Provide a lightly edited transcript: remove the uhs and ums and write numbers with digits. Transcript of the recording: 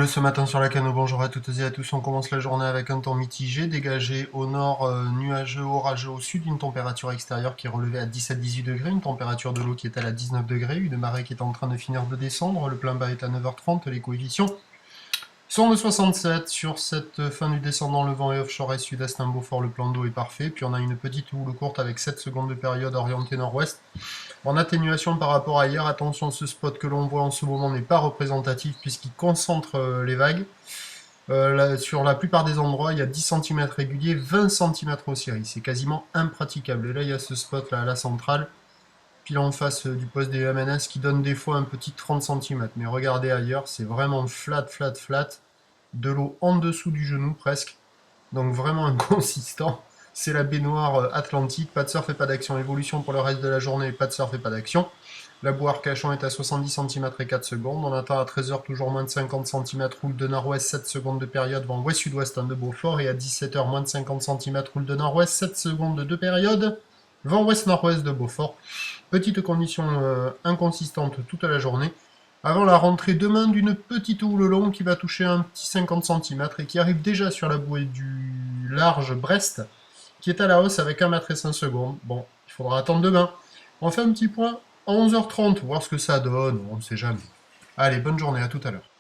bleu ce matin sur la Cano, bonjour à toutes et à tous. On commence la journée avec un temps mitigé, dégagé au nord, nuageux, orageux au sud, une température extérieure qui est relevée à 17-18 degrés, une température de l'eau qui est à la 19 degrés, une marée qui est en train de finir de descendre, le plein bas est à 9h30, les coefficients sont de 67. Sur cette fin du descendant, le vent est offshore et sud-est, un Beaufort, le plan d'eau est parfait, puis on a une petite houle courte avec 7 secondes de période orientée nord-ouest. En atténuation par rapport à hier, attention, ce spot que l'on voit en ce moment n'est pas représentatif puisqu'il concentre les vagues. Sur la plupart des endroits, il y a 10 cm réguliers, 20 cm au cirri. C'est quasiment impraticable. Et là, il y a ce spot là à la centrale, pile en face du poste des MNS, qui donne des fois un petit 30 cm. Mais regardez ailleurs, c'est vraiment flat, flat, flat. De l'eau en dessous du genou presque. Donc vraiment inconsistant. C'est la baignoire atlantique, pas de surf et pas d'action. Évolution pour le reste de la journée, pas de surf et pas d'action. La boue Arcachon est à 70 cm et 4 secondes. On attend à 13h toujours moins de 50 cm, roule de nord-ouest, 7 secondes de période, vent ouest-sud-ouest de Beaufort. Et à 17h moins de 50 cm, roule de nord-ouest, 7 secondes de période, vent ouest-nord-ouest de Beaufort. Petite condition inconsistante toute la journée. Avant la rentrée demain d'une petite houle longue qui va toucher un petit 50 cm et qui arrive déjà sur la bouée du large Brest, qui est à la hausse avec 1 m et 5 secondes. Bon, il faudra attendre demain. On fait un petit point à 11h30, voir ce que ça donne, on ne sait jamais. Allez, bonne journée, à tout à l'heure.